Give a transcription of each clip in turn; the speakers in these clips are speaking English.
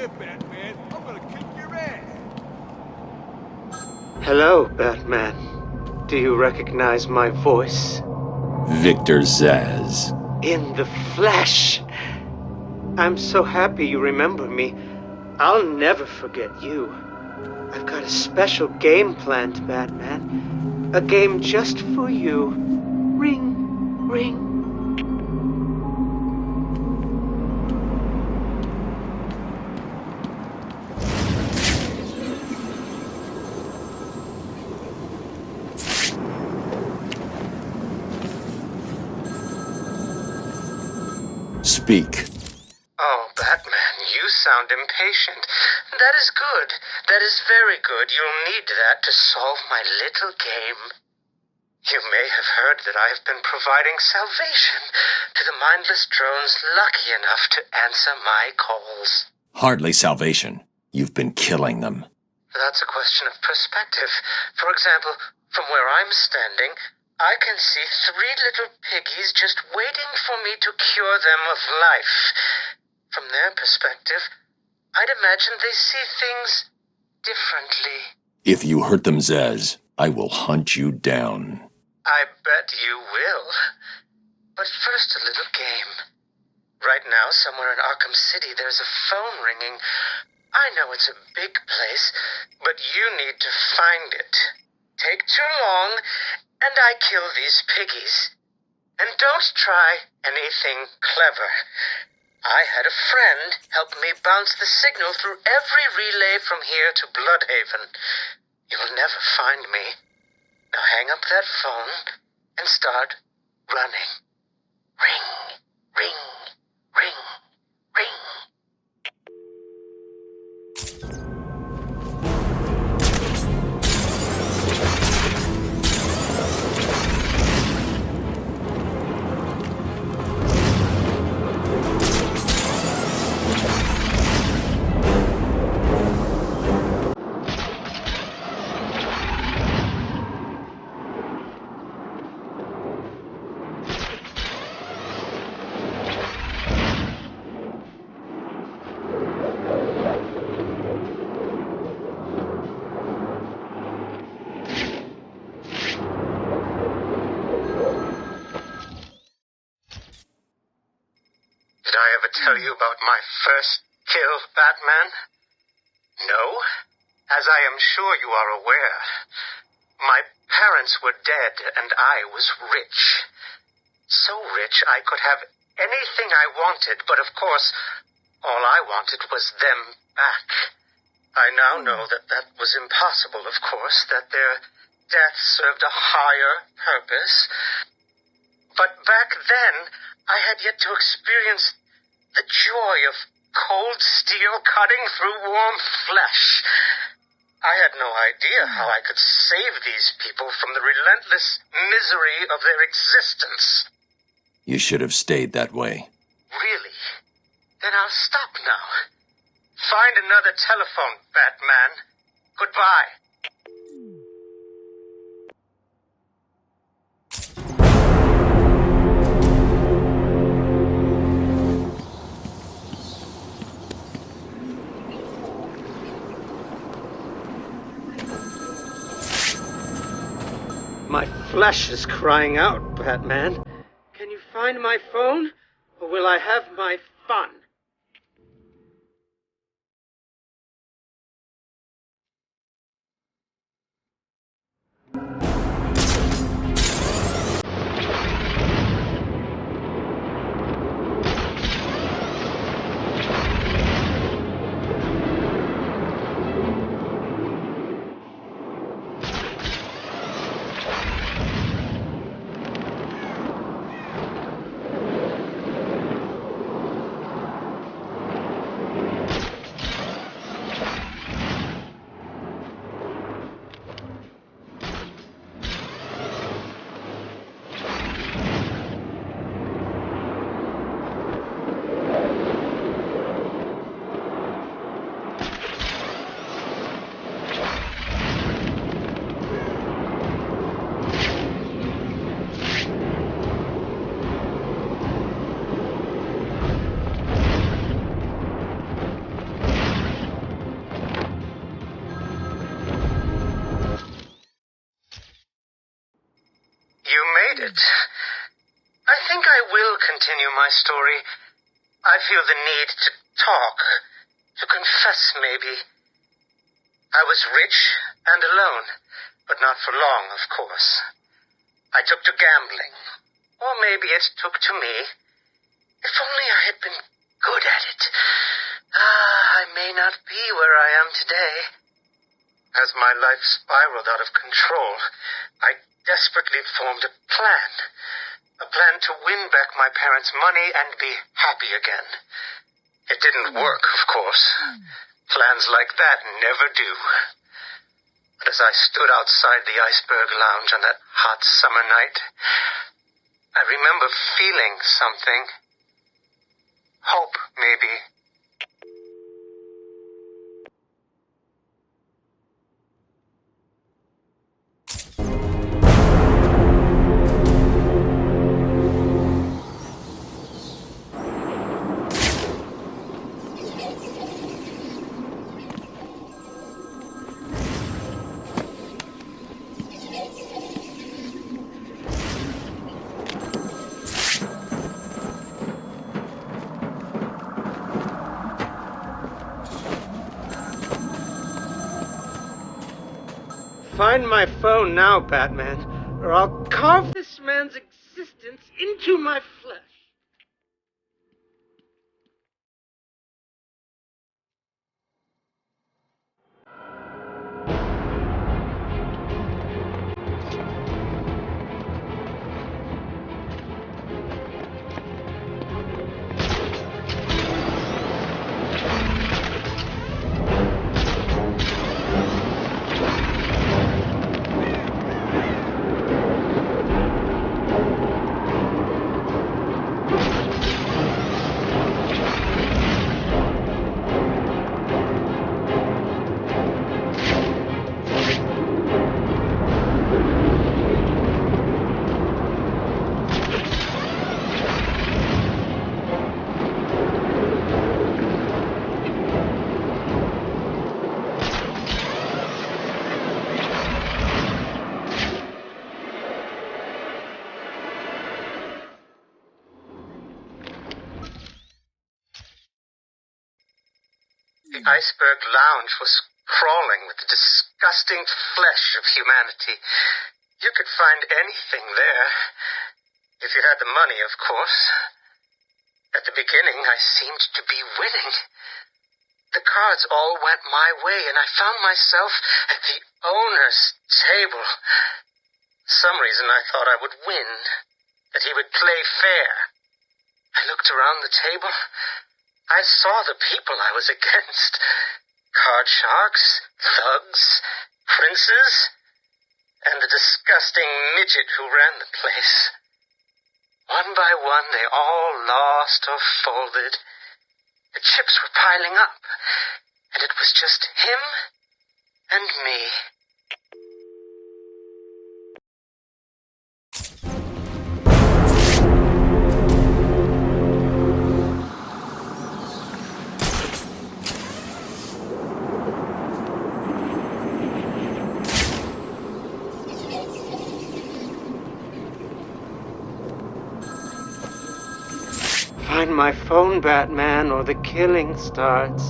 here, Batman. I'm gonna kick your ass. Hello, Batman. Do you recognize my voice? Victor Zsasz. In the flesh! I'm so happy you remember me. I'll never forget you. I've got a special game planned, Batman. A game just for you. Ring, ring. Speak. Oh, Batman, you sound impatient. That is good. That is very good. You'll need that to solve my little game. You may have heard that I have been providing salvation to the mindless drones lucky enough to answer my calls. Hardly salvation. You've been killing them. That's a question of perspective. For example, from where I'm standing, I can see 3 little piggies just waiting for me to cure them of life. From their perspective, I'd imagine they see things differently. If you hurt them, Zsasz, I will hunt you down. I bet you will. But first, a little game. Right now, somewhere in Arkham City, there's a phone ringing. I know it's a big place, but you need to find it. Take too long, and I kill these piggies. And don't try anything clever. I had a friend help me bounce the signal through every relay from here to Bloodhaven. You'll never find me. Now hang up that phone and start running. Ring, ring, ring, ring. Did I ever tell you about my first kill, Batman? No? As I am sure you are aware, my parents were dead and I was rich. So rich I could have anything I wanted, but of course, all I wanted was them back. I now know that that was impossible, of course, that their death served a higher purpose. But back then, I had yet to experience the joy of cold steel cutting through warm flesh. I had no idea how I could save these people from the relentless misery of their existence. You should have stayed that way. Really? Then I'll stop now. Find another telephone, Batman. Goodbye. My flesh is crying out, Batman. Can you find my phone, or will I have my fun? my story, I feel the need to talk, to confess maybe. I was rich and alone, but not for long, of course. I took to gambling, or maybe it took to me. If only I had been good at it. I may not be where I am today. As my life spiraled out of control, I desperately formed a plan. A plan to win back my parents' money and be happy again. It didn't work, of course. Plans like that never do. But as I stood outside the Iceberg Lounge on that hot summer night, I remember feeling something. Hope, maybe. Find my phone now, Batman, or I'll carve this man's existence into my flesh. The Iceberg Lounge was crawling with the disgusting flesh of humanity. You could find anything there. If you had the money, of course. At the beginning, I seemed to be winning. The cards all went my way, and I found myself at the owner's table. For some reason, I thought I would win, that he would play fair. I looked around the table. I saw the people I was against. Card sharks, thugs, princes, and the disgusting midget who ran the place. One by one, they all lost or folded. The chips were piling up, and it was just him and me. Find my phone, Batman, or the killing starts.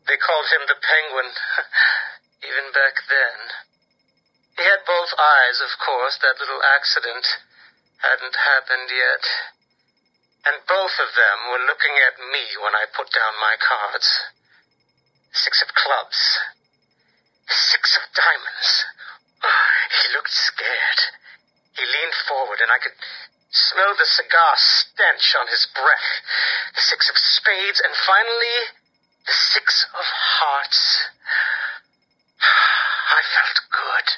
They called him the Penguin, even back then. He had both eyes, of course. That little accident hadn't happened yet. And both of them were looking at me when I put down my cards. 6 of clubs. 6 of diamonds. He looked scared. He leaned forward, and I could smell the cigar stench on his breath. The 6 of spades, and finally, the 6 of hearts. I felt good.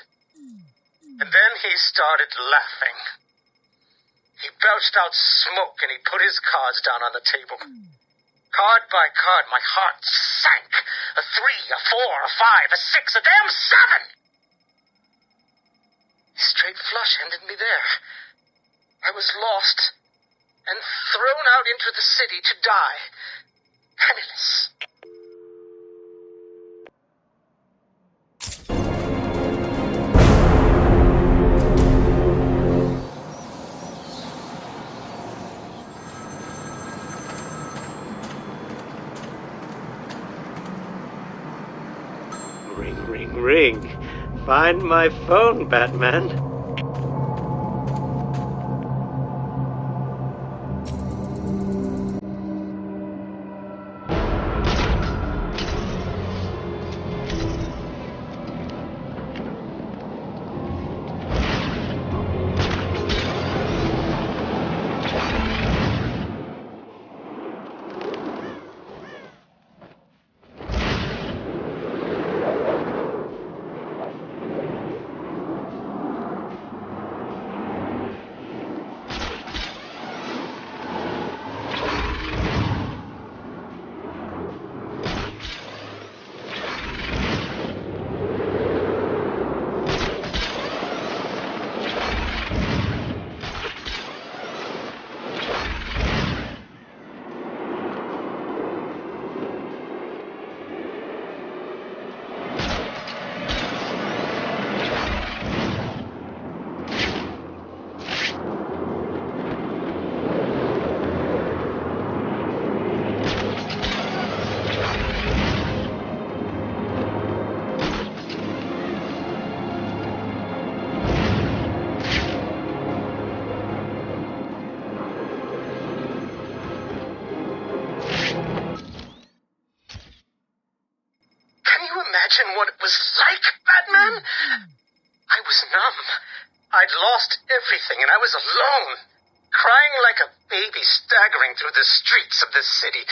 And then he started laughing. He belched out smoke, and he put his cards down on the table. Card by card, my heart sank. A 3, a 4, a 5, a 6, a damn 7! Straight flush ended me there. I was lost and thrown out into the city to die, penniless. Ring, ring, ring. Find my phone, Batman. Imagine what it was like, Batman? I was numb. I'd lost everything, and I was alone, crying like a baby staggering through the streets of the city,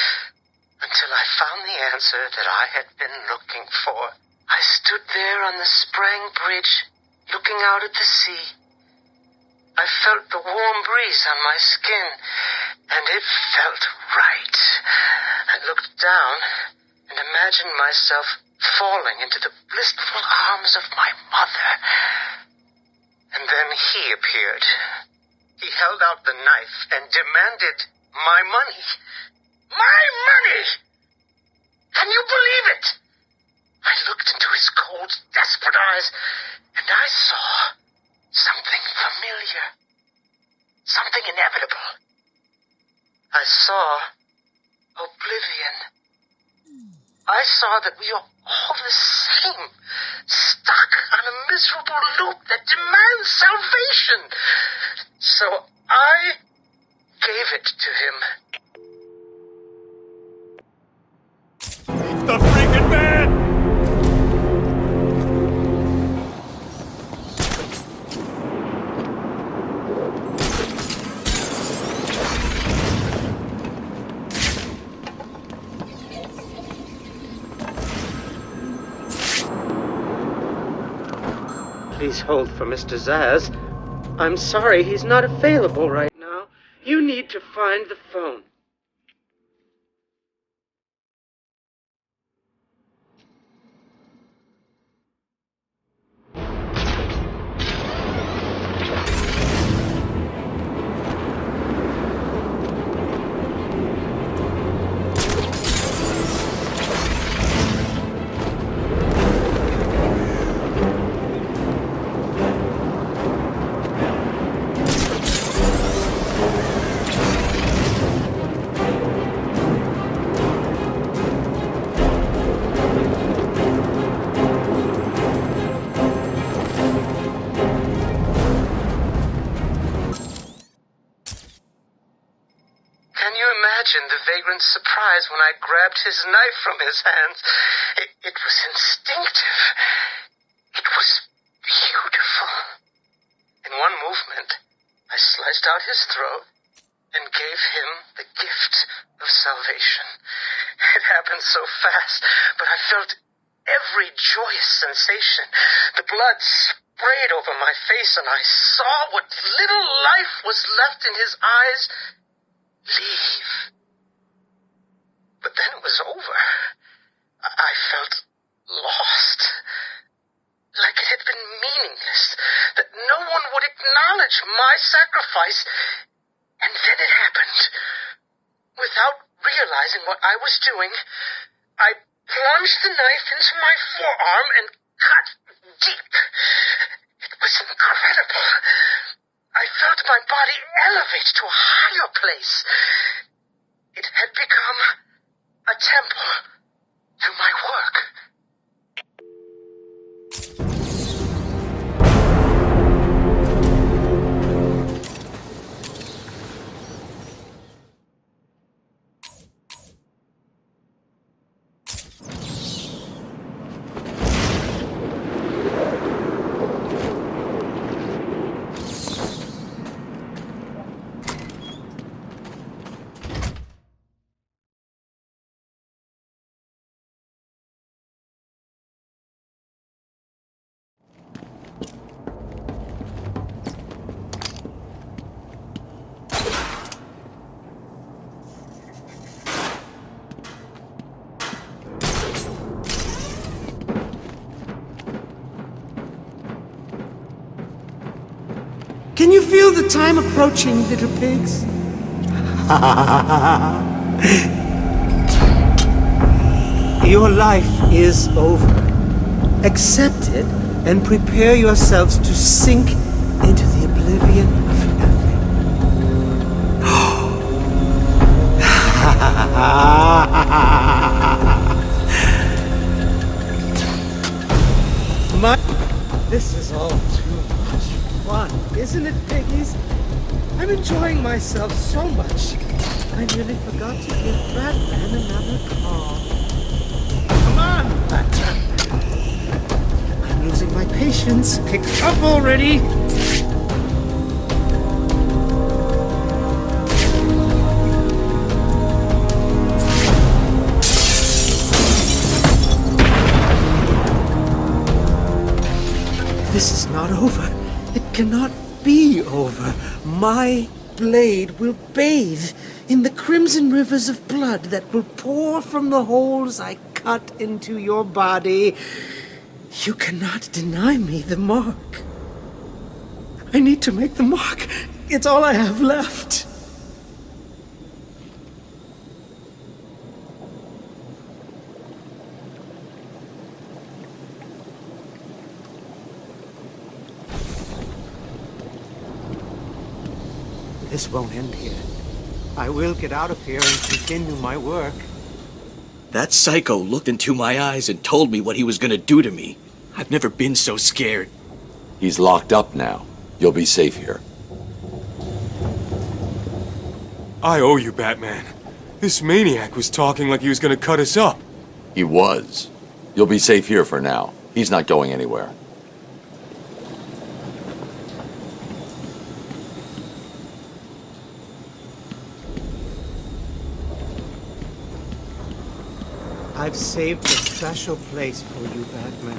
until I found the answer that I had been looking for. I stood there on the Sprang Bridge, looking out at the sea. I felt the warm breeze on my skin, and it felt right. I looked down and imagined myself falling into the blissful arms of my mother. And then he appeared. He held out the knife and demanded my money. My money! Can you believe it? I looked into his cold, desperate eyes, and I saw something familiar. Something inevitable. I saw oblivion. I saw that we are all the same, stuck on a miserable loop that demands salvation. So I gave it to him. It's the freaking man! Please hold for Mr. Zsasz. I'm sorry, he's not available right now. You need to find the phone. imagine the vagrant's surprise when I grabbed his knife from his hands. It was instinctive. It was beautiful. In one movement, I sliced out his throat and gave him the gift of salvation. It happened so fast, but I felt every joyous sensation. The blood sprayed over my face, and I saw what little life was left in his eyes leave. But then it was over. I felt lost. Like it had been meaningless, that no one would acknowledge my sacrifice. And then it happened. Without realizing what I was doing, I plunged the knife into my forearm and cut deep. It was incredible. I felt my body elevate to a higher place. It had become a temple to my work. Can you feel the time approaching, little pigs? Your life is over. Accept it and prepare yourselves to sink into the oblivion of nothing. This is all too much fun, isn't it, piggies? I'm enjoying myself so much. I nearly forgot to give Batman another call. Come on, Batman. I'm losing my patience. Pick up already. This is not over. It cannot be over. My blade will bathe in the crimson rivers of blood that will pour from the holes I cut into your body. You cannot deny me the mark. I need to make the mark. It's all I have left. This won't end here. I will get out of here and continue my work. That psycho looked into my eyes and told me what he was gonna do to me. I've never been so scared. He's locked up now. You'll be safe here. I owe you, Batman. This maniac was talking like he was gonna cut us up. He was. You'll be safe here for now. He's not going anywhere. I've saved a special place for you, Batman.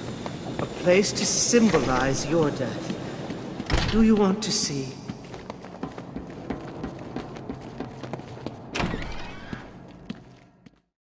A place to symbolize your death. Do you want to see?